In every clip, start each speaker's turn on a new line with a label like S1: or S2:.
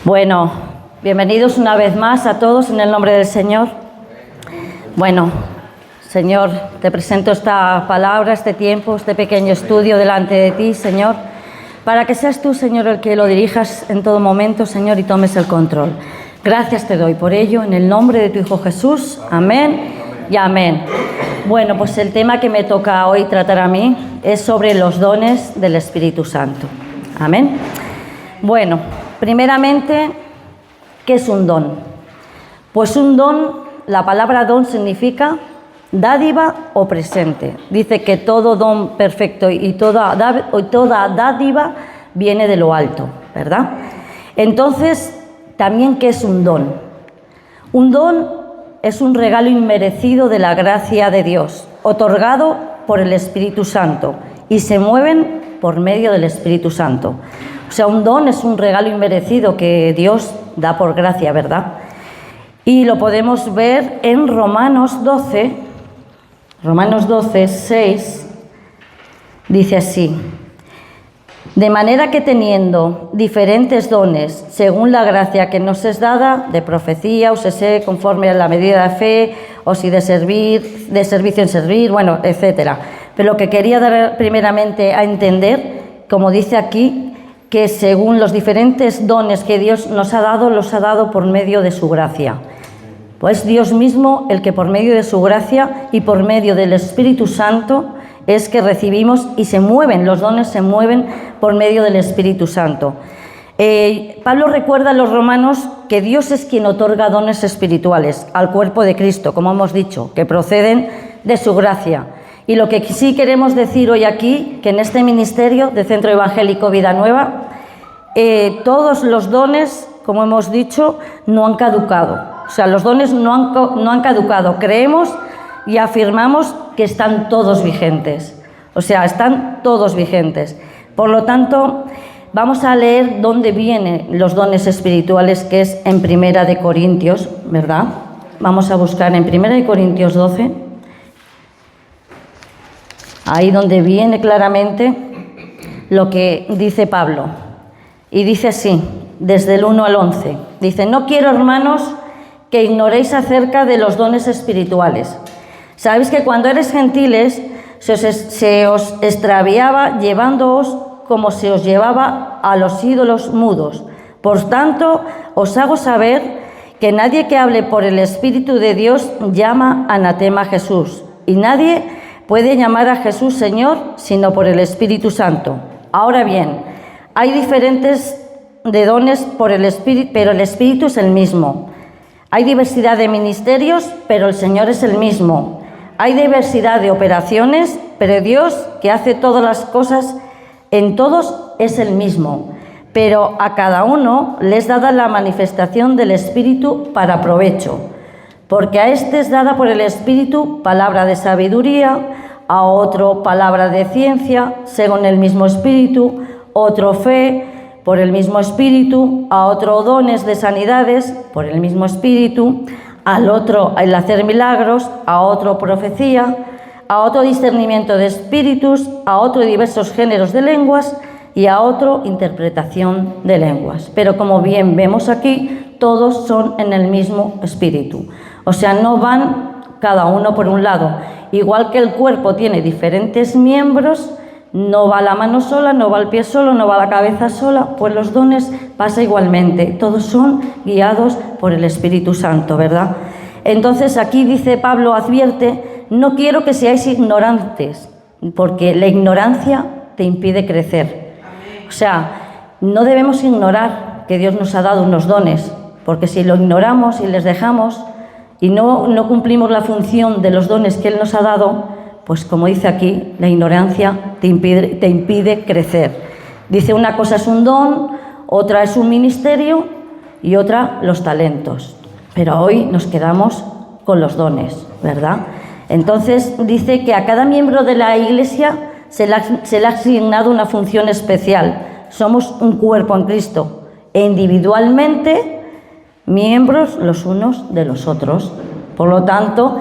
S1: Bueno, bienvenidos una vez más a todos en el nombre del Señor. Bueno, Señor, te presento esta palabra, este tiempo, este pequeño estudio delante de ti, Señor, para que seas tú, Señor, el que lo dirijas en todo momento, Señor, y tomes el control. Gracias te doy por ello, en el nombre de tu Hijo Jesús. Amén y amén. Bueno, pues el tema que me toca hoy tratar a mí es sobre los dones del Espíritu Santo. Amén. Bueno, primeramente, ¿qué es un don? Pues un don, la palabra don significa dádiva o presente. Dice que todo don perfecto y toda dádiva viene de lo alto, ¿verdad? Entonces, también, ¿qué es un don? Un don es un regalo inmerecido de la gracia de Dios, otorgado por el Espíritu Santo, y se mueven por medio del Espíritu Santo. O sea, un don es un regalo inmerecido que Dios da por gracia, ¿verdad? Y lo podemos ver en Romanos 12, 6, dice así: de manera que teniendo diferentes dones, según la gracia que nos es dada, de profecía, o se conforme a la medida de fe, o si de servicio en servir, bueno, etcétera. Pero lo que quería dar primeramente a entender, como dice aquí, que según los diferentes dones que Dios nos ha dado, los ha dado por medio de su gracia. Pues Dios mismo el que por medio de su gracia y por medio del Espíritu Santo es que recibimos y se mueven, los dones se mueven por medio del Espíritu Santo. Pablo recuerda a los romanos que Dios es quien otorga dones espirituales al cuerpo de Cristo, como hemos dicho, que proceden de su gracia. Y lo que sí queremos decir hoy aquí, que en este ministerio de Centro Evangélico Vida Nueva, todos los dones, como hemos dicho, no han caducado. O sea, los dones no han caducado. Creemos y afirmamos que están todos vigentes. O sea, están todos vigentes. Por lo tanto, vamos a leer dónde vienen los dones espirituales, que es en Primera de Corintios, ¿verdad? Vamos a buscar en Primera de Corintios 12. Ahí donde viene claramente lo que dice Pablo. Y dice así, desde el 1 al 11. Dice: no quiero, hermanos, que ignoréis acerca de los dones espirituales. Sabéis que cuando eres gentiles se os extraviaba llevándoos como se os llevaba a los ídolos mudos. Por tanto, os hago saber que nadie que hable por el Espíritu de Dios llama anatema a Jesús. Y nadie puede llamar a Jesús Señor sino por el Espíritu Santo. Ahora bien, hay diferentes de dones por el Espíritu, pero el Espíritu es el mismo. Hay diversidad de ministerios, pero el Señor es el mismo. Hay diversidad de operaciones, pero Dios, que hace todas las cosas en todos, es el mismo. Pero a cada uno le es dada la manifestación del Espíritu para provecho. Porque a este es dada por el Espíritu palabra de sabiduría, a otro palabra de ciencia, según el mismo Espíritu, otro fe, por el mismo Espíritu, a otro dones de sanidades, por el mismo Espíritu, al otro el hacer milagros, a otro profecía, a otro discernimiento de espíritus, a otro diversos géneros de lenguas y a otro interpretación de lenguas. Pero como bien vemos aquí, todos son en el mismo Espíritu. O sea, no van cada uno por un lado. Igual que el cuerpo tiene diferentes miembros, no va la mano sola, no va el pie solo, no va la cabeza sola, pues los dones pasa igualmente. Todos son guiados por el Espíritu Santo, ¿verdad? Entonces aquí dice Pablo, advierte: no quiero que seáis ignorantes, porque la ignorancia te impide crecer. O sea, no debemos ignorar que Dios nos ha dado unos dones, porque si lo ignoramos y les dejamos y no cumplimos la función de los dones que Él nos ha dado, pues como dice aquí, la ignorancia te impide crecer. Dice, una cosa es un don, otra es un ministerio y otra los talentos. Pero hoy nos quedamos con los dones, ¿verdad? Entonces dice que a cada miembro de la Iglesia se le ha asignado una función especial. Somos un cuerpo en Cristo e individualmente miembros los unos de los otros. Por lo tanto,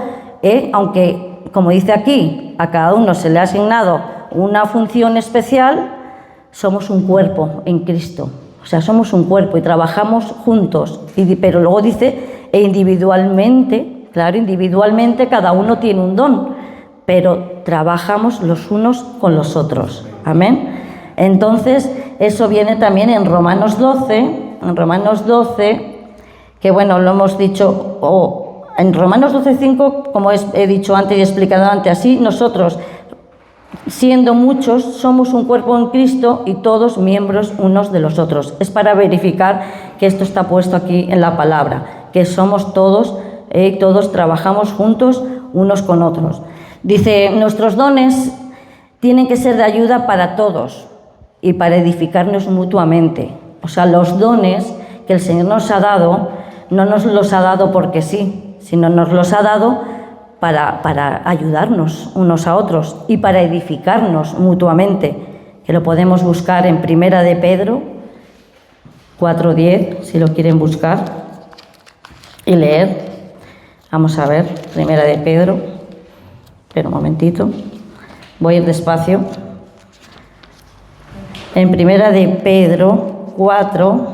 S1: aunque, como dice aquí, a cada uno se le ha asignado una función especial, somos un cuerpo en Cristo. O sea, somos un cuerpo y trabajamos juntos, pero luego dice, e individualmente, claro, individualmente cada uno tiene un don, pero trabajamos los unos con los otros. Amén. Entonces, eso viene también en Romanos 12, que bueno, lo hemos dicho, en Romanos 12:5, como he dicho antes y explicado antes, así nosotros, siendo muchos, somos un cuerpo en Cristo y todos miembros unos de los otros. Es para verificar que esto está puesto aquí en la palabra, que somos todos, todos trabajamos juntos unos con otros. Dice, nuestros dones tienen que ser de ayuda para todos y para edificarnos mutuamente. O sea, los dones que el Señor nos ha dado, no nos los ha dado porque sí, sino nos los ha dado para ayudarnos unos a otros y para edificarnos mutuamente, que lo podemos buscar en Primera de Pedro 4:10, si lo quieren buscar y leer. Vamos a ver, Primera de Pedro, espera un momentito, voy a ir despacio. En Primera de Pedro 4,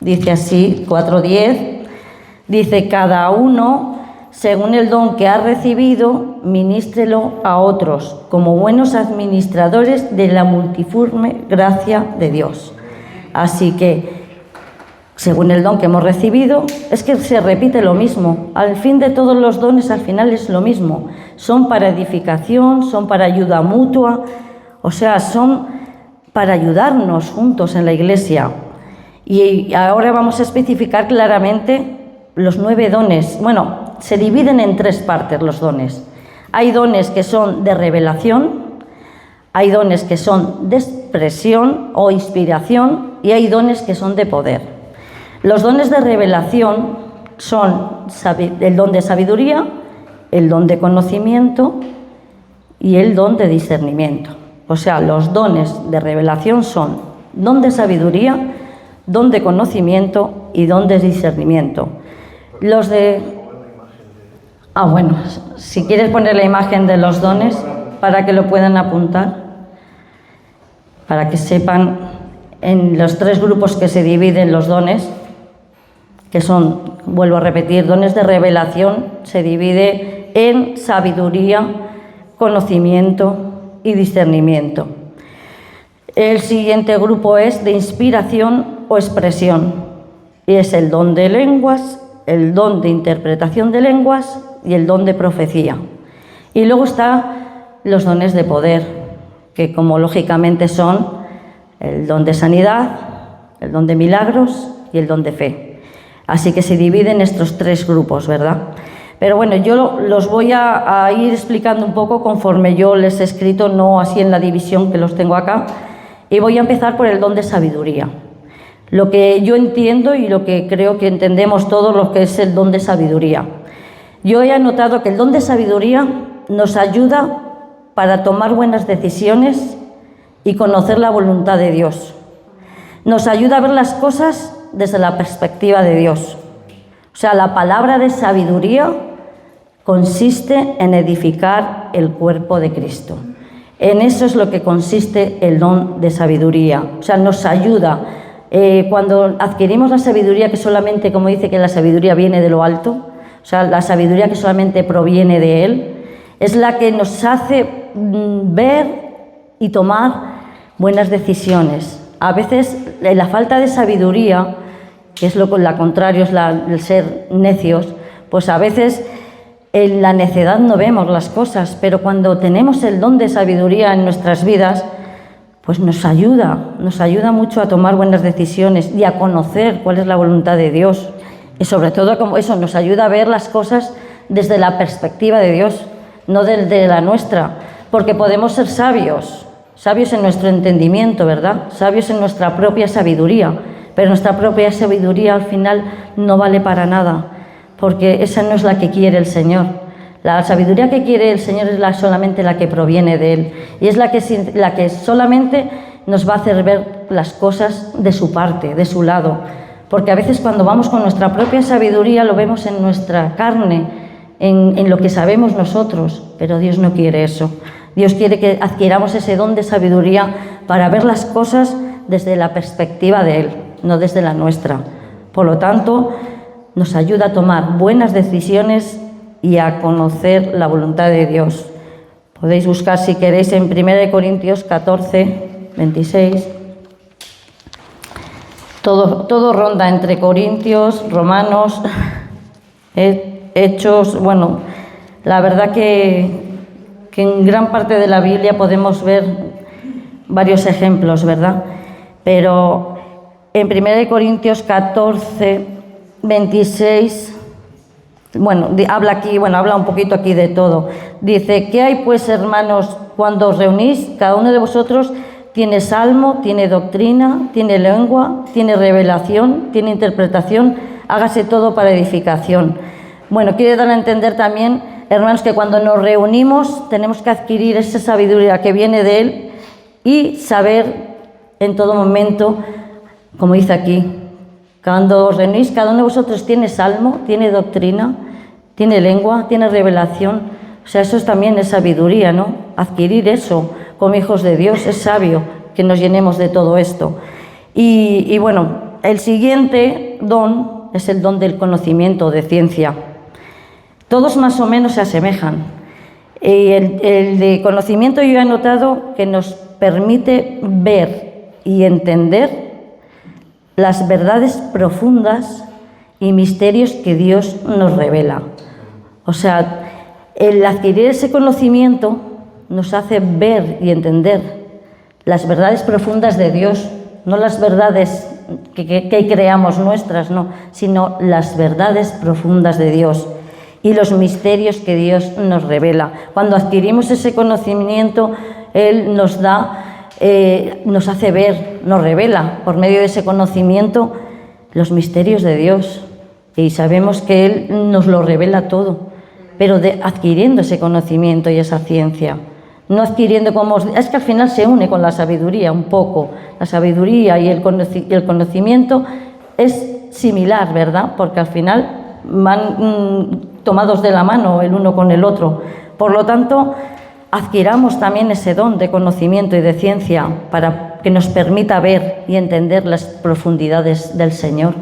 S1: dice así, 4:10, dice, cada uno, según el don que ha recibido, ministrelo a otros, como buenos administradores de la multiforme gracia de Dios. Así que, según el don que hemos recibido, es que se repite lo mismo. Al fin de todos los dones, al final es lo mismo. Son para edificación, son para ayuda mutua, o sea, son para ayudarnos juntos en la Iglesia. Y ahora vamos a especificar claramente los 9 dones. Bueno, se dividen en 3 partes los dones. Hay dones que son de revelación, hay dones que son de expresión o inspiración y hay dones que son de poder. Los dones de revelación son el don de sabiduría, el don de conocimiento y el don de discernimiento. O sea, los dones de revelación son don de sabiduría, don de conocimiento y don de discernimiento. Los de... bueno, si quieres poner la imagen de los dones para que lo puedan apuntar, para que sepan en los 3 grupos que se dividen los dones, que son, vuelvo a repetir, dones de revelación, se divide en sabiduría, conocimiento y discernimiento. El siguiente grupo es de inspiración o expresión, y es el don de lenguas, el don de interpretación de lenguas y el don de profecía. Y luego están los dones de poder, que como lógicamente son el don de sanidad, el don de milagros y el don de fe. Así que se dividen estos 3 grupos, ¿verdad? Pero bueno, yo los voy a ir explicando un poco conforme yo les he escrito, no así en la división que los tengo acá. Y voy a empezar por el don de sabiduría. Lo que yo entiendo y lo que creo que entendemos todos lo que es el don de sabiduría. Yo he anotado que el don de sabiduría nos ayuda para tomar buenas decisiones y conocer la voluntad de Dios. Nos ayuda a ver las cosas desde la perspectiva de Dios. O sea, la palabra de sabiduría consiste en edificar el cuerpo de Cristo. En eso es lo que consiste el don de sabiduría. O sea, nos ayuda. Cuando adquirimos la sabiduría, que solamente, como dice que la sabiduría viene de lo alto, o sea, la sabiduría que solamente proviene de Él, es la que nos hace ver y tomar buenas decisiones. A veces la falta de sabiduría, que es lo contrario, es el ser necios, pues a veces en la necedad no vemos las cosas, pero cuando tenemos el don de sabiduría en nuestras vidas, pues nos ayuda mucho a tomar buenas decisiones y a conocer cuál es la voluntad de Dios. Y sobre todo, como eso, nos ayuda a ver las cosas desde la perspectiva de Dios, no desde la nuestra, porque podemos ser sabios en nuestro entendimiento, ¿verdad? Sabios en nuestra propia sabiduría, pero nuestra propia sabiduría al final no vale para nada, porque esa no es la que quiere el Señor. La sabiduría que quiere el Señor es solamente la que proviene de Él, y es la que solamente nos va a hacer ver las cosas de su parte, de su lado, porque a veces cuando vamos con nuestra propia sabiduría lo vemos en nuestra carne, en lo que sabemos nosotros, pero Dios no quiere eso. Dios quiere que adquiramos ese don de sabiduría para ver las cosas desde la perspectiva de Él, no desde la nuestra. Por lo tanto, nos ayuda a tomar buenas decisiones y a conocer la voluntad de Dios. Podéis buscar, si queréis, en 1 Corintios 14, 26. Todo ronda entre Corintios, Romanos, Hechos. Bueno, la verdad que en gran parte de la Biblia podemos ver varios ejemplos, ¿verdad? Pero en 1 Corintios 14, 26, habla un poquito aquí de todo. Dice: ¿qué hay pues, hermanos, cuando os reunís? Cada uno de vosotros tiene salmo, tiene doctrina, tiene lengua, tiene revelación, tiene interpretación. Hágase todo para edificación. Bueno, quiere dar a entender también, hermanos, que cuando nos reunimos tenemos que adquirir esa sabiduría que viene de Él y saber en todo momento, como dice aquí, cuando os reunís, cada uno de vosotros tiene salmo, tiene doctrina, tiene lengua, tiene revelación. O sea, eso también es sabiduría, ¿no? Adquirir eso como hijos de Dios es sabio, que nos llenemos de todo esto. Y bueno, el siguiente don es el don del conocimiento, de ciencia. Todos más o menos se asemejan. El de conocimiento, yo he notado que nos permite ver y entender las verdades profundas y misterios que Dios nos revela. O sea, el adquirir ese conocimiento nos hace ver y entender las verdades profundas de Dios, no las verdades que creamos nuestras, no, sino las verdades profundas de Dios y los misterios que Dios nos revela. Cuando adquirimos ese conocimiento, Él nos da, nos hace ver, nos revela por medio de ese conocimiento los misterios de Dios, y sabemos que Él nos lo revela todo, pero adquiriendo ese conocimiento y esa ciencia. No adquiriendo es que al final se une con la sabiduría un poco. La sabiduría y el conocimiento es similar, ¿verdad? Porque al final van tomados de la mano el uno con el otro. Por lo tanto, adquiramos también ese don de conocimiento y de ciencia para que nos permita ver y entender las profundidades del Señor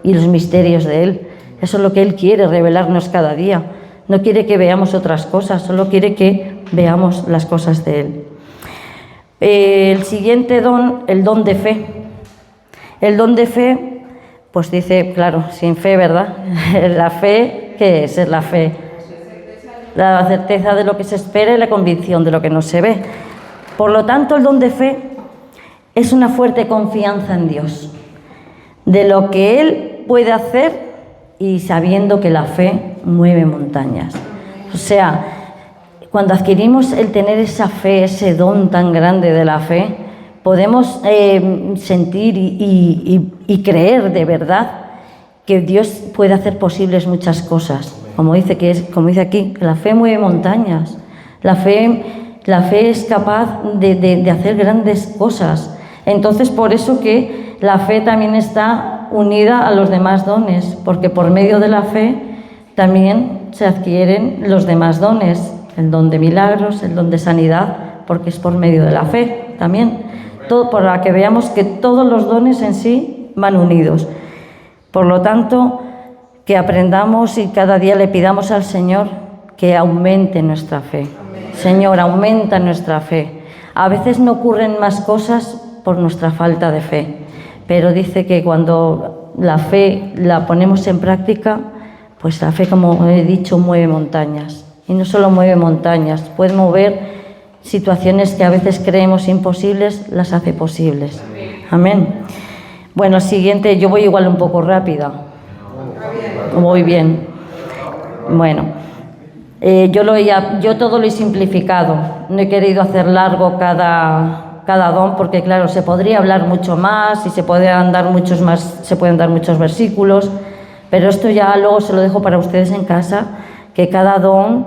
S1: y los misterios de Él. Eso es lo que Él quiere revelarnos cada día. No quiere que veamos otras cosas, solo quiere que veamos las cosas de Él. El siguiente don, el don de fe. El don de fe, pues dice, claro, sin fe, ¿verdad? La fe, ¿qué es? Es la fe. La certeza de lo que se espera y la convicción de lo que no se ve. Por lo tanto, el don de fe es una fuerte confianza en Dios, de lo que Él puede hacer, y sabiendo que la fe mueve montañas. O sea, cuando adquirimos el tener esa fe, ese don tan grande de la fe, podemos sentir y creer de verdad que Dios puede hacer posibles muchas cosas. Como dice aquí, la fe mueve montañas. La fe es capaz de hacer grandes cosas. Entonces, por eso que la fe también está unida a los demás dones, porque por medio de la fe también se adquieren los demás dones, el don de milagros, el don de sanidad, porque es por medio de la fe también. Todo, para que veamos que todos los dones en sí van unidos. Por lo tanto, que aprendamos y cada día le pidamos al Señor que aumente nuestra fe. Señor, aumenta nuestra fe. A veces no ocurren más cosas por nuestra falta de fe, pero dice que cuando la fe la ponemos en práctica, pues la fe, como he dicho, mueve montañas. Y no solo mueve montañas, puede mover situaciones que a veces creemos imposibles, las hace posibles. Amén. Bueno, siguiente, yo voy igual un poco rápida. Muy bien. Bueno, yo todo lo he simplificado. No he querido hacer largo cada don, porque claro, se podría hablar mucho más y se pueden dar muchos versículos, pero esto ya luego se lo dejo para ustedes en casa, que cada don,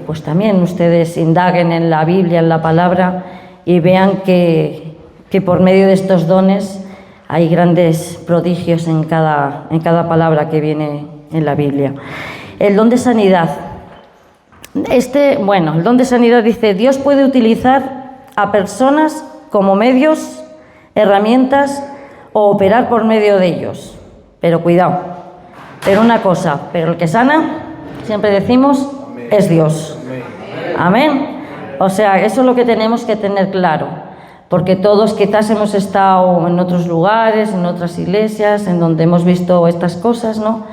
S1: pues también ustedes indaguen en la Biblia, en la palabra, y vean que por medio de estos dones hay grandes prodigios en cada palabra que viene en la Biblia. El don de sanidad. El don de sanidad dice: Dios puede utilizar a personas como medios herramientas o operar por medio de ellos. Pero cuidado, pero una cosa, pero el que sana, siempre decimos, es Dios. Amén. O sea, eso es lo que tenemos que tener claro, porque todos quizás hemos estado en otros lugares, en otras iglesias, en donde hemos visto estas cosas, ¿no?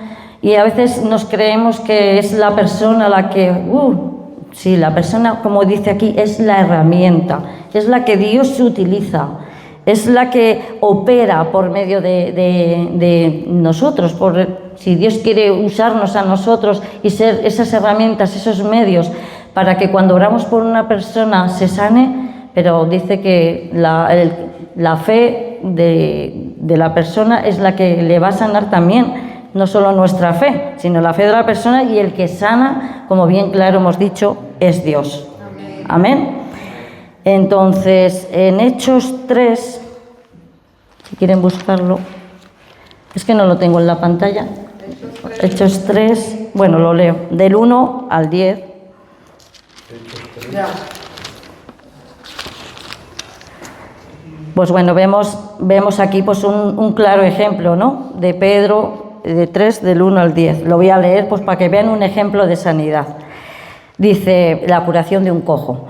S1: Y a veces nos creemos que es la persona la que, sí, la persona, como dice aquí, es la herramienta, es la que Dios utiliza, es la que opera por medio de nosotros, si Dios quiere usarnos a nosotros y ser esas herramientas, esos medios, para que cuando oramos por una persona se sane, pero dice que la fe de la persona es la que le va a sanar también, no solo nuestra fe, sino la fe de la persona, y el que sana, como bien claro hemos dicho, es Dios. Amén. Entonces, en Hechos 3, si quieren buscarlo, es que no lo tengo en la pantalla. Hechos 3, bueno, lo leo, del 1 al 10. Pues bueno, vemos aquí pues un claro ejemplo, ¿no? De Pedro, de 3, del 1 al 10. Lo voy a leer pues para que vean un ejemplo de sanidad. Dice, la curación de un cojo.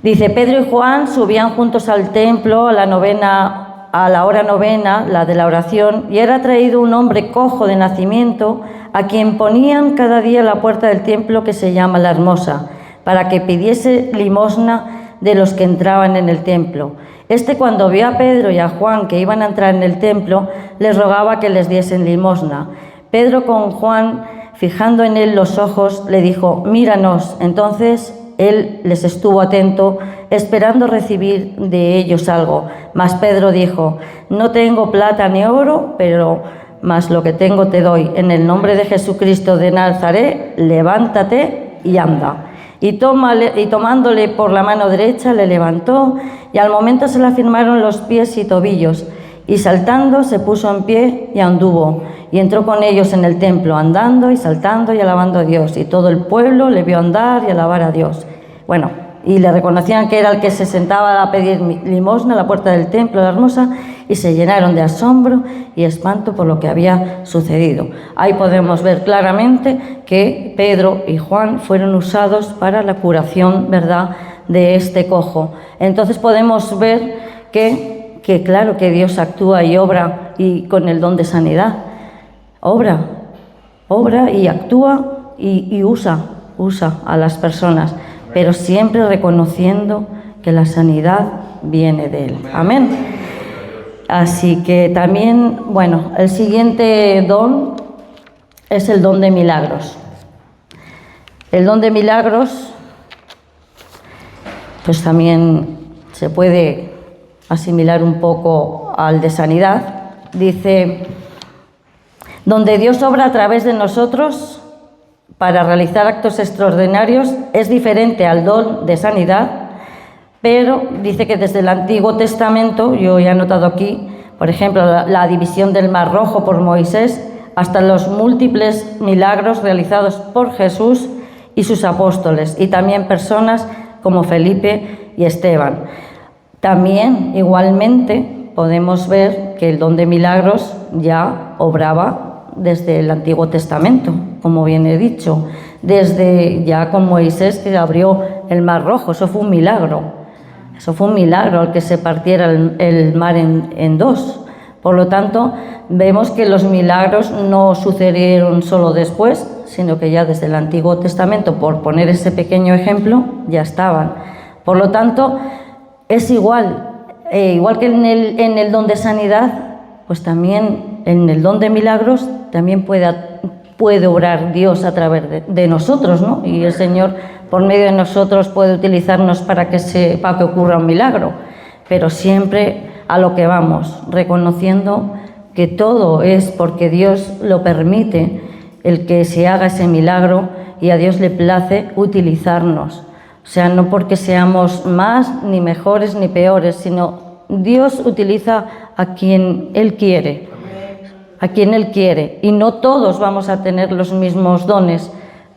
S1: Dice, Pedro y Juan subían juntos al templo a la hora novena, la de la oración, y era traído un hombre cojo de nacimiento, a quien ponían cada día a la puerta del templo, que se llama La Hermosa, para que pidiese limosna de los que entraban en el templo. Cuando vio a Pedro y a Juan que iban a entrar en el templo, les rogaba que les diesen limosna. Pedro, con Juan fijando en él los ojos, le dijo, míranos. Entonces él les estuvo atento, esperando recibir de ellos algo. Mas Pedro dijo, no tengo plata ni oro, pero mas lo que tengo te doy. En el nombre de Jesucristo de Nazaret, levántate y anda. Y tomándole por la mano derecha le levantó, y al momento se le afirmaron los pies y tobillos, y saltando se puso en pie y anduvo, y entró con ellos en el templo, andando y saltando y alabando a Dios, y todo el pueblo le vio andar y alabar a Dios. Bueno, y le reconocían que era el que se sentaba a pedir limosna a la puerta del templo de La Hermosa, y se llenaron de asombro y espanto por lo que había sucedido. Ahí podemos ver claramente que Pedro y Juan fueron usados para la curación, ¿verdad?, de este cojo. Entonces podemos ver que claro que Dios actúa y obra, y con el don de sanidad. Obra y actúa y usa a las personas, pero siempre reconociendo que la sanidad viene de Él. Amén. Así que también, bueno, el siguiente don es el don de milagros. El don de milagros, pues también se puede asimilar un poco al de sanidad. Dice, donde Dios obra a través de nosotros para realizar actos extraordinarios, es diferente al don de sanidad, pero dice que desde el Antiguo Testamento, yo he anotado aquí, por ejemplo, la división del Mar Rojo por Moisés, hasta los múltiples milagros realizados por Jesús y sus apóstoles, y también personas como Felipe y Esteban. También, igualmente, podemos ver que el don de milagros ya obraba desde el Antiguo Testamento, como bien he dicho, desde ya con Moisés, que abrió el Mar Rojo. Eso fue un milagro. Eso fue un milagro, el que se partiera el mar en dos. Por lo tanto, vemos que los milagros no sucedieron solo después, sino que ya desde el Antiguo Testamento, por poner ese pequeño ejemplo, ya estaban. Por lo tanto, es igual que en el don de sanidad, pues también en el don de milagros también puede obrar Dios a través de nosotros, ¿no? Y el Señor, por medio de nosotros, puede utilizarnos para que ocurra un milagro, pero siempre a lo que vamos, reconociendo que todo es porque Dios lo permite, el que se haga ese milagro, y a Dios le place utilizarnos. O sea, no porque seamos más, ni mejores, ni peores, sino Dios utiliza a quien Él quiere. A quien Él quiere, y no todos vamos a tener los mismos dones,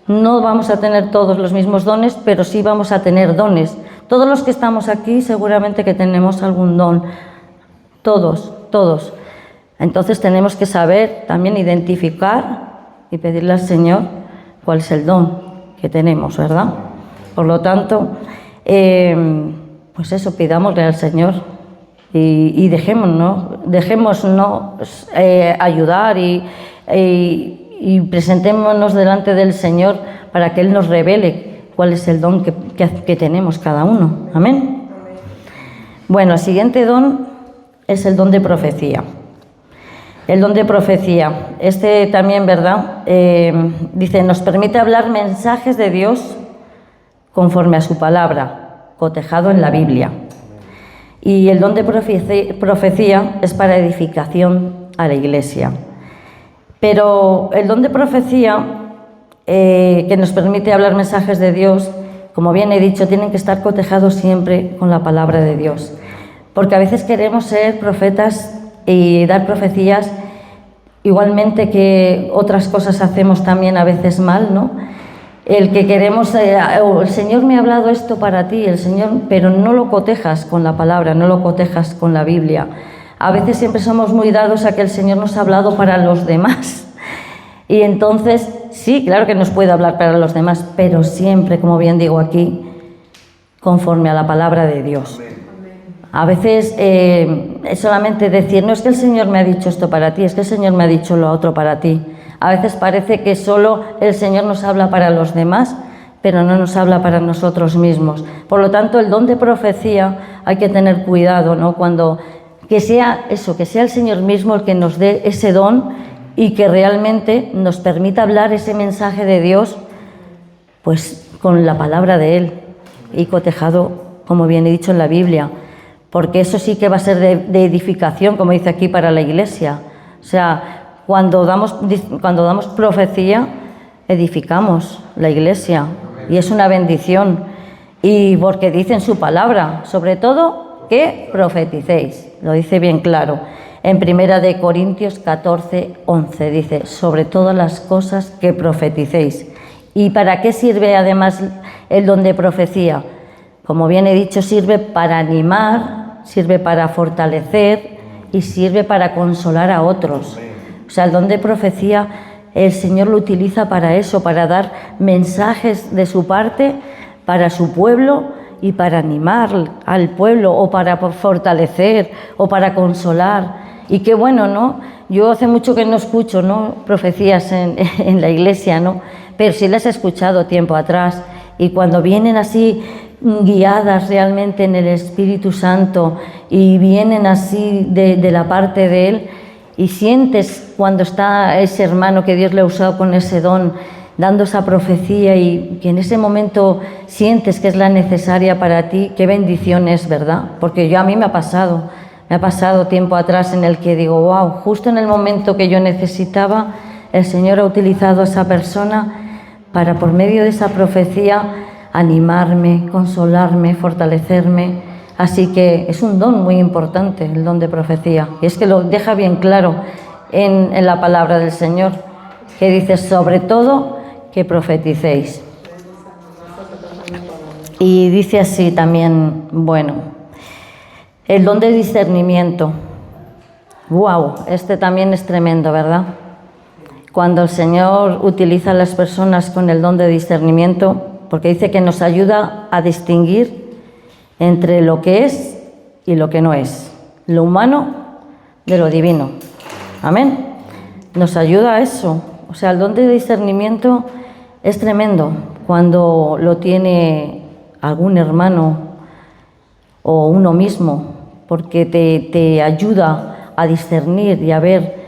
S1: no vamos a tener todos los mismos dones, pero sí vamos a tener dones. Todos los que estamos aquí seguramente que tenemos algún don, todos, todos. Entonces tenemos que saber también identificar y pedirle al Señor cuál es el don que tenemos, ¿verdad? Por lo tanto, pues eso, pidámosle al Señor y dejémonos ayudar y presentémonos delante del Señor para que Él nos revele cuál es el don que tenemos cada uno. Amén. Bueno, el siguiente don es el don de profecía. El don de profecía, este también, ¿verdad? Dice, nos permite hablar mensajes de Dios conforme a su palabra, cotejado en la Biblia. Y el don de profecía es para edificación a la Iglesia. Pero el don de profecía, que nos permite hablar mensajes de Dios, como bien he dicho, tienen que estar cotejados siempre con la palabra de Dios. Porque a veces queremos ser profetas y dar profecías, igualmente que otras cosas hacemos también a veces mal, ¿no? El que queremos, el Señor me ha hablado esto para ti, el Señor, pero no lo cotejas con la palabra, no lo cotejas con la Biblia. A veces siempre somos muy dados a que el Señor nos ha hablado para los demás. Y entonces, sí, claro que nos puede hablar para los demás, pero siempre, como bien digo aquí, conforme a la palabra de Dios. A veces es solamente decir, no es que el Señor me ha dicho esto para ti, es que el Señor me ha dicho lo otro para ti. A veces parece que solo el Señor nos habla para los demás, pero no nos habla para nosotros mismos. Por lo tanto, el don de profecía hay que tener cuidado, ¿no? Que sea el Señor mismo el que nos dé ese don y que realmente nos permita hablar ese mensaje de Dios, pues con la palabra de Él y cotejado, como bien he dicho, en la Biblia. Porque eso sí que va a ser de edificación, como dice aquí, para la Iglesia. O sea, cuando damos profecía, edificamos la Iglesia y es una bendición. Y porque dice en su palabra, sobre todo, que profeticéis. Lo dice bien claro. En 1 Corintios 14, 11 dice, sobre todas las cosas que profeticéis. ¿Y para qué sirve además el don de profecía? Como bien he dicho, sirve para animar, sirve para fortalecer y sirve para consolar a otros. O sea, el don de profecía el Señor lo utiliza para eso, para dar mensajes de su parte para su pueblo y para animar al pueblo o para fortalecer o para consolar. Y qué bueno, ¿no? Yo hace mucho que no escucho, ¿no?, profecías en la iglesia, ¿no? Pero sí las he escuchado tiempo atrás. Y cuando vienen así guiadas realmente en el Espíritu Santo y vienen así de la parte de Él, y sientes cuando está ese hermano que Dios le ha usado con ese don, dando esa profecía y que en ese momento sientes que es la necesaria para ti, qué bendición es, ¿verdad? Porque a mí me ha pasado tiempo atrás en el que digo, wow, justo en el momento que yo necesitaba, el Señor ha utilizado a esa persona para, por medio de esa profecía, animarme, consolarme, fortalecerme. Así que es un don muy importante, el don de profecía. Y es que lo deja bien claro en la palabra del Señor, que dice, sobre todo, que profeticéis. Y dice así también, bueno, el don de discernimiento. ¡Wow! Este también es tremendo, ¿verdad? Cuando el Señor utiliza a las personas con el don de discernimiento, porque dice que nos ayuda a distinguir entre lo que es y lo que no es, lo humano de lo divino. Amén. Nos ayuda a eso. O sea, el don de discernimiento es tremendo cuando lo tiene algún hermano o uno mismo, porque te ayuda a discernir y a ver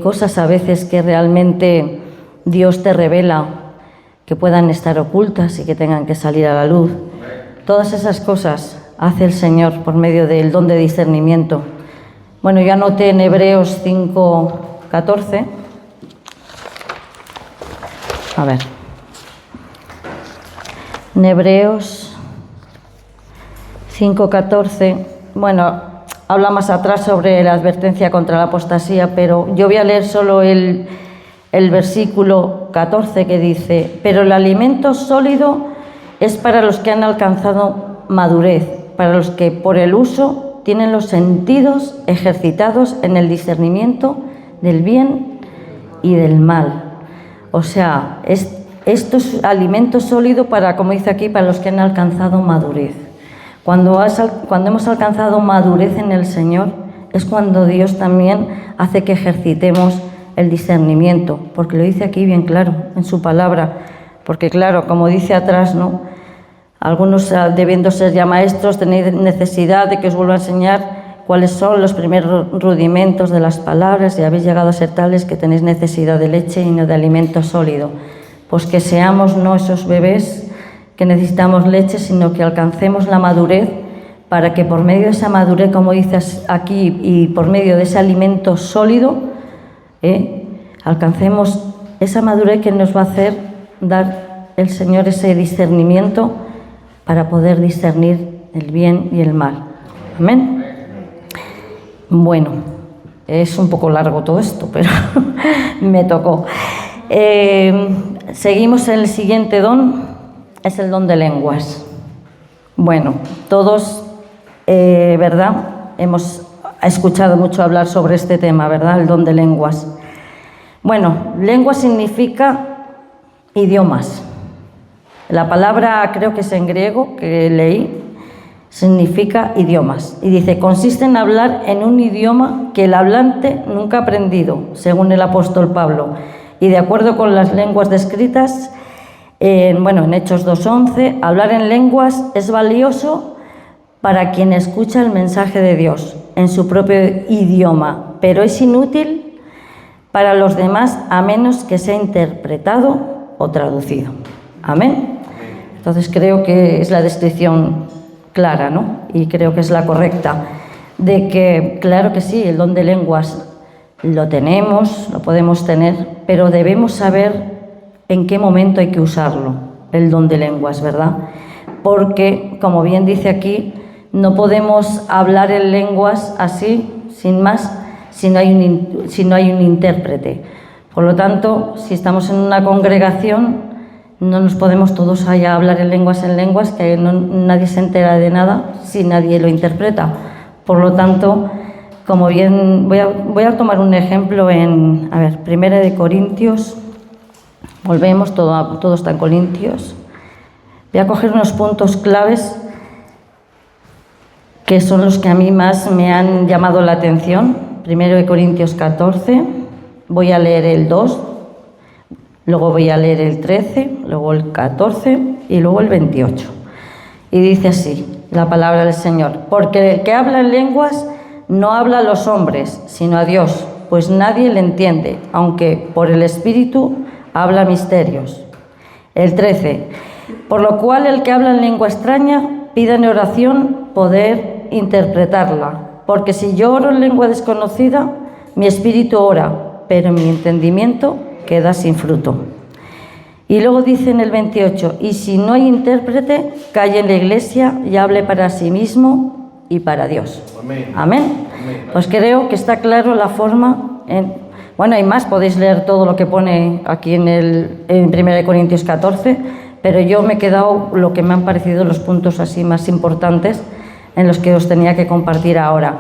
S1: cosas a veces que realmente Dios te revela, que puedan estar ocultas y que tengan que salir a la luz. Todas esas cosas hace el Señor por medio del don de discernimiento. Bueno, yo anoté en Hebreos 5:14. A ver. En Hebreos 5:14, bueno, habla más atrás sobre la advertencia contra la apostasía, pero yo voy a leer solo el versículo 14 que dice, pero el alimento sólido es para los que han alcanzado madurez, para los que por el uso tienen los sentidos ejercitados en el discernimiento del bien y del mal. O sea, esto es alimento sólido para, como dice aquí, para los que han alcanzado madurez. Cuando hemos alcanzado madurez en el Señor, es cuando Dios también hace que ejercitemos el discernimiento, porque lo dice aquí bien claro en su palabra. Porque claro, como dice atrás, ¿no? Algunos, debiendo ser ya maestros, tenéis necesidad de que os vuelva a enseñar cuáles son los primeros rudimentos de las palabras y habéis llegado a ser tales que tenéis necesidad de leche y no de alimento sólido. Pues que seamos no esos bebés que necesitamos leche, sino que alcancemos la madurez para que por medio de esa madurez, como dices aquí, y por medio de ese alimento sólido, alcancemos esa madurez que nos va a hacer dar el Señor ese discernimiento para poder discernir el bien y el mal. Amén. Bueno, es un poco largo todo esto, pero me tocó. Seguimos en el siguiente don, es el don de lenguas. Bueno, todos, ¿verdad? Hemos escuchado mucho hablar sobre este tema, ¿verdad? El don de lenguas. Bueno, lengua significa idiomas. La palabra, creo que es en griego, que leí, significa idiomas. Y dice, consiste en hablar en un idioma que el hablante nunca ha aprendido, según el apóstol Pablo. Y de acuerdo con las lenguas descritas, en Hechos 2:11, hablar en lenguas es valioso para quien escucha el mensaje de Dios en su propio idioma, pero es inútil para los demás a menos que sea interpretado o traducido. Amén. Entonces creo que es la descripción clara, ¿no? Y creo que es la correcta, de que, claro que sí, el don de lenguas lo tenemos, lo podemos tener, pero debemos saber en qué momento hay que usarlo, el don de lenguas, ¿verdad? Porque, como bien dice aquí, no podemos hablar en lenguas así, sin más, si no hay un intérprete. Por lo tanto, si estamos en una congregación, no nos podemos todos allá hablar en lenguas, que nadie se entera de nada si nadie lo interpreta. Por lo tanto, como bien, voy a tomar un ejemplo en, 1 Corintios, volvemos, todo está en Corintios. Voy a coger unos puntos claves que son los que a mí más me han llamado la atención. 1 Corintios 14, voy a leer el 2, luego voy a leer el 13, luego el 14 y luego el 28. Y dice así la palabra del Señor: porque el que habla en lenguas no habla a los hombres, sino a Dios, pues nadie le entiende, aunque por el Espíritu habla misterios. El 13, por lo cual el que habla en lengua extraña pida en oración poder interpretarla, porque si yo oro en lengua desconocida, mi espíritu ora, pero mi entendimiento queda sin fruto. Y luego dice en el 28, y si no hay intérprete, calle en la iglesia y hable para sí mismo y para Dios. Amén. Amén. Pues creo que está claro la forma. Hay más, podéis leer todo lo que pone aquí en 1 Corintios 14, pero yo me he quedado lo que me han parecido los puntos así más importantes en los que os tenía que compartir ahora.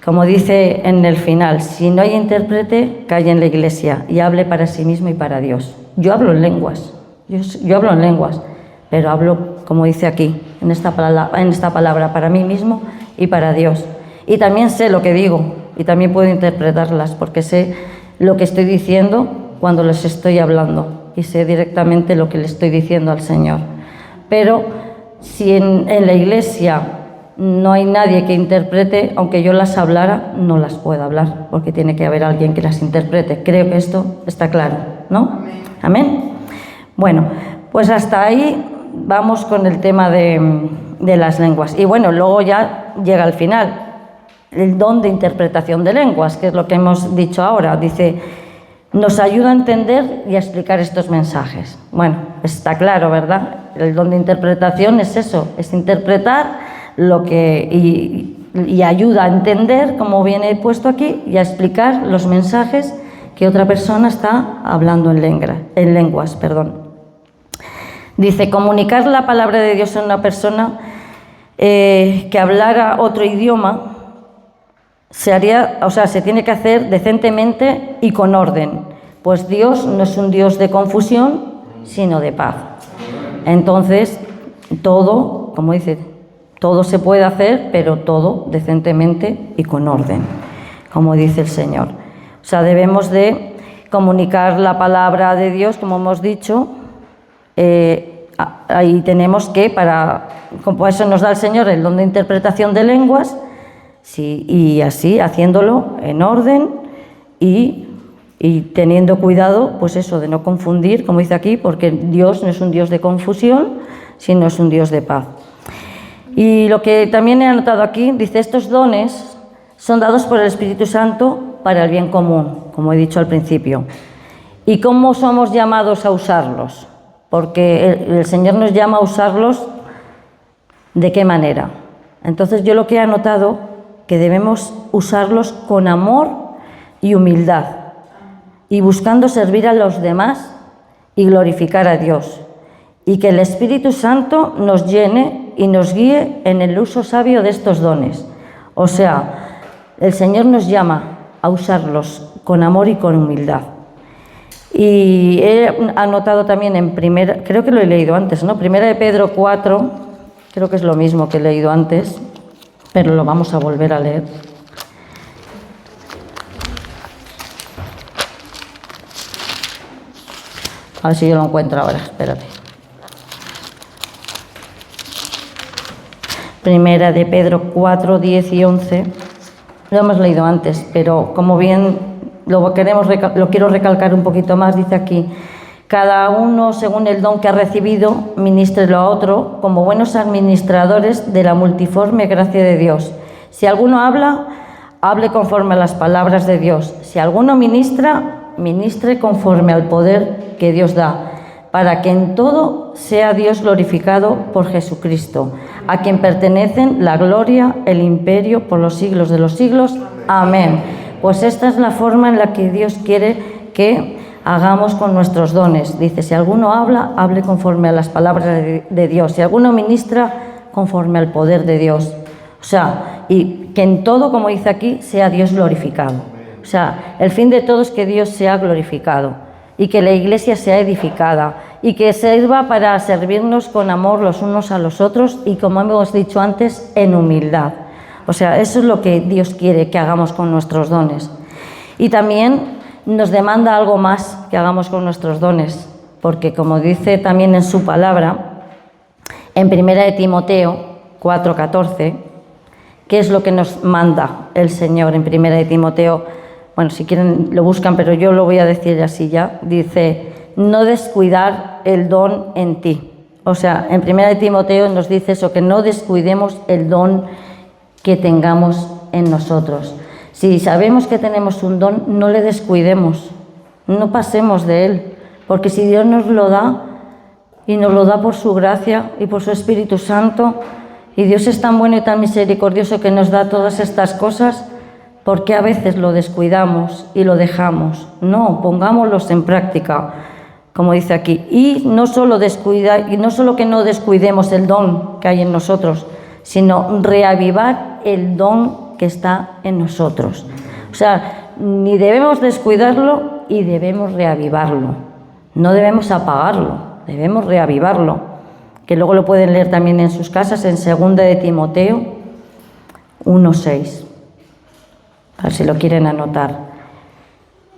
S1: Como dice en el final, si no hay intérprete, calle en la iglesia y hable para sí mismo y para Dios. Yo hablo en lenguas, yo hablo en lenguas, pero hablo, como dice aquí, en esta palabra, para mí mismo y para Dios. Y también sé lo que digo y también puedo interpretarlas, porque sé lo que estoy diciendo cuando les estoy hablando y sé directamente lo que le estoy diciendo al Señor. Pero si en la iglesia no hay nadie que interprete, aunque yo las hablara, no las puedo hablar, porque tiene que haber alguien que las interprete. Creo que esto está claro, ¿no? Amén. ¿Amén? Bueno, pues hasta ahí vamos con el tema de las lenguas. Y bueno, luego ya llega al final, el don de interpretación de lenguas, que es lo que hemos dicho ahora. Dice, nos ayuda a entender y a explicar estos mensajes. Bueno, está claro, ¿verdad? El don de interpretación es eso, es interpretar lo que y ayuda a entender, como viene puesto aquí, y a explicar los mensajes que otra persona está hablando en lenguas. Dice, comunicar la palabra de Dios a una persona que hablara otro idioma, se tiene que hacer decentemente y con orden, pues Dios no es un Dios de confusión, sino de paz. Entonces, todo, como dice, todo se puede hacer, pero todo decentemente y con orden, como dice el Señor. O sea, debemos de comunicar la palabra de Dios, como hemos dicho. Ahí tenemos que, como eso nos da el Señor el don de interpretación de lenguas, sí, y así, haciéndolo en orden y teniendo cuidado, pues eso, de no confundir, como dice aquí, porque Dios no es un Dios de confusión, sino es un Dios de paz. Y lo que también he anotado aquí, dice, estos dones son dados por el Espíritu Santo para el bien común, como he dicho al principio. ¿Y cómo somos llamados a usarlos? Porque el Señor nos llama a usarlos, ¿de qué manera? Entonces yo lo que he anotado, que debemos usarlos con amor y humildad, y buscando servir a los demás y glorificar a Dios, y que el Espíritu Santo nos llene y nos guíe en el uso sabio de estos dones. O sea, el Señor nos llama a usarlos con amor y con humildad. Y he anotado también creo que lo he leído antes, ¿no? Primera de Pedro 4, creo que es lo mismo que he leído antes, pero lo vamos a volver a leer. A ver si yo lo encuentro ahora, espérate. Primera de Pedro 4, 10 y 11. Lo hemos leído antes, pero como bien lo quiero recalcar un poquito más, dice aquí: cada uno, según el don que ha recibido, ministrelo a otro, como buenos administradores de la multiforme gracia de Dios. Si alguno habla, hable conforme a las palabras de Dios. Si alguno ministra, ministre conforme al poder que Dios da, para que en todo sea Dios glorificado por Jesucristo, a quien pertenecen la gloria, el imperio, por los siglos de los siglos. Amén. Pues esta es la forma en la que Dios quiere que hagamos con nuestros dones. Dice, si alguno habla, hable conforme a las palabras de Dios. Si alguno ministra, conforme al poder de Dios. O sea, y que en todo, como dice aquí, sea Dios glorificado. O sea, el fin de todo es que Dios sea glorificado y que la Iglesia sea edificada y que sirva para servirnos con amor los unos a los otros y, como hemos dicho antes, en humildad. O sea, eso es lo que Dios quiere que hagamos con nuestros dones. Y también nos demanda algo más que hagamos con nuestros dones, porque como dice también en su palabra, en 1 de Timoteo 4:14, ¿qué es lo que nos manda el Señor en 1 de Timoteo? Bueno, si quieren lo buscan, pero yo lo voy a decir así ya. Dice, no descuidar el don en ti. O sea, en 1 de Timoteo nos dice eso, que no descuidemos el don que tengamos en nosotros. Si sabemos que tenemos un don, no le descuidemos, no pasemos de él, porque si Dios nos lo da, y nos lo da por su gracia y por su Espíritu Santo, y Dios es tan bueno y tan misericordioso que nos da todas estas cosas, ¿por qué a veces lo descuidamos y lo dejamos? No, pongámoslos en práctica, como dice aquí. Y no solo que no descuidemos el don que hay en nosotros, sino reavivar el don que está en nosotros. O sea, ni debemos descuidarlo y debemos reavivarlo. No debemos apagarlo, debemos reavivarlo. Que luego lo pueden leer también en sus casas, en 2 de Timoteo 1:6. A ver si lo quieren anotar.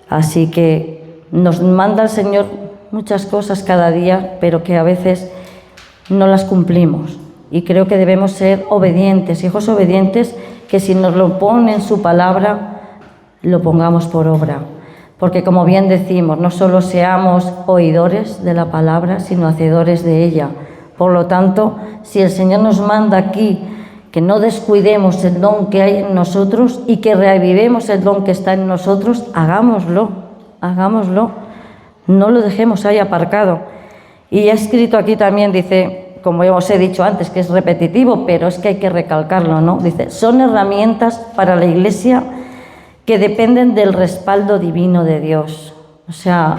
S1: Así que nos manda el Señor muchas cosas cada día, pero que a veces no las cumplimos. Y creo que debemos ser obedientes, hijos obedientes, que si nos lo pone en su palabra, lo pongamos por obra. Porque como bien decimos, no solo seamos oidores de la palabra, sino hacedores de ella. Por lo tanto, si el Señor nos manda aquí que no descuidemos el don que hay en nosotros y que reavivemos el don que está en nosotros, hagámoslo. No lo dejemos ahí aparcado. Y ha escrito aquí también, dice, como os he dicho antes, que es repetitivo, pero es que hay que recalcarlo, ¿no? Dice, son herramientas para la Iglesia que dependen del respaldo divino de Dios. O sea,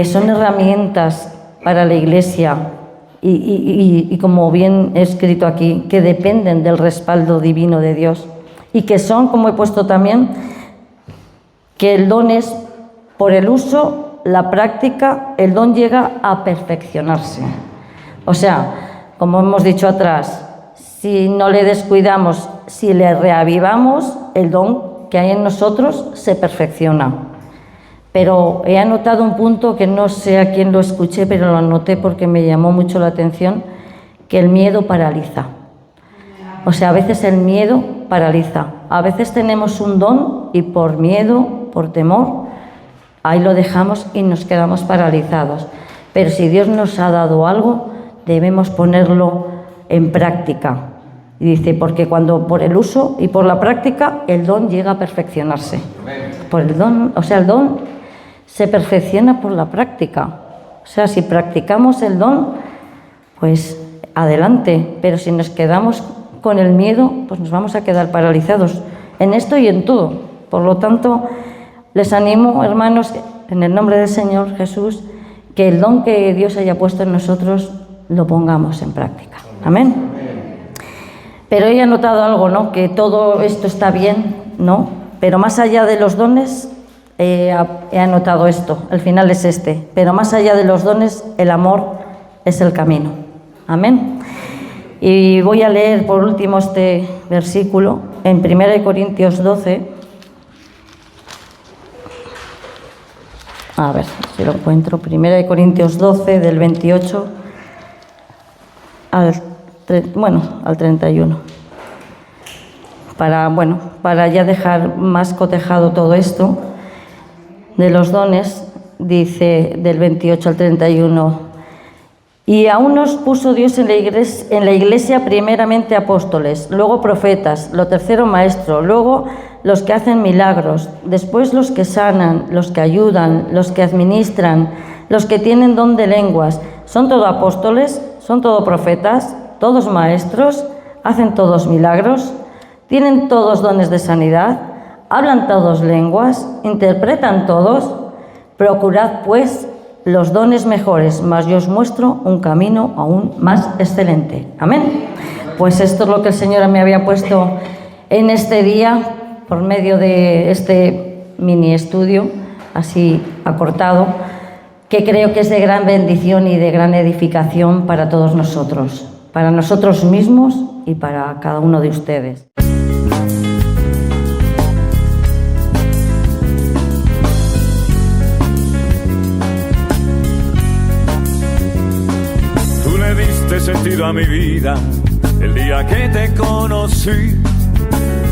S1: son herramientas para la Iglesia y como bien he escrito aquí, que dependen del respaldo divino de Dios y que son, como he puesto también, que el don es por el uso, la práctica, el don llega a perfeccionarse. O sea, como hemos dicho atrás, si no le descuidamos, si le reavivamos, el don que hay en nosotros se perfecciona. Pero he anotado un punto que no sé a quién lo escuché, pero lo anoté porque me llamó mucho la atención, que el miedo paraliza. O sea, a veces el miedo paraliza. A veces tenemos un don y por miedo, por temor, ahí lo dejamos y nos quedamos paralizados. Pero si Dios nos ha dado algo, debemos ponerlo en práctica. Y dice, porque cuando por el uso y por la práctica, el don llega a perfeccionarse. Por el don, o sea, el don se perfecciona por la práctica. O sea, si practicamos el don, pues adelante. Pero si nos quedamos con el miedo, pues nos vamos a quedar paralizados en esto y en todo. Por lo tanto, les animo, hermanos, en el nombre del Señor Jesús, que el don que Dios haya puesto en nosotros lo pongamos en práctica. Amén. Pero he anotado algo, ¿no? Que todo esto está bien, ¿no? Pero más allá de los dones, he anotado esto, el final es este. Pero más allá de los dones, el amor es el camino. Amén. Y voy a leer por último este versículo en 1 Corintios 12. A ver si lo encuentro. 1 Corintios 12, del 28 al 31. Para ya dejar más cotejado todo esto de los dones, dice del 28 al 31. Y a unos puso Dios en la iglesia primeramente apóstoles, luego profetas, lo tercero maestros, luego los que hacen milagros, después los que sanan, los que ayudan, los que administran, los que tienen don de lenguas. ¿Son todos apóstoles? ¿Son todos profetas? ¿Todos maestros? ¿Hacen todos milagros? ¿Tienen todos dones de sanidad? ¿Hablan todos lenguas? ¿Interpretan todos? Procurad, pues, los dones mejores, mas yo os muestro un camino aún más excelente. Amén. Pues esto es lo que el Señor me había puesto en este día, por medio de este mini estudio, así acortado, que creo que es de gran bendición y de gran edificación para todos nosotros mismos y para cada uno de ustedes.
S2: Tú le diste sentido a mi vida el día que te conocí.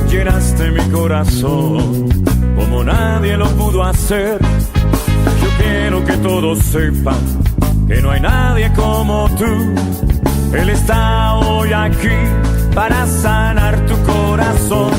S2: Llenaste mi corazón como nadie lo pudo hacer. Yo quiero que todos sepan que no hay nadie como tú. Él está hoy aquí para sanar tu corazón.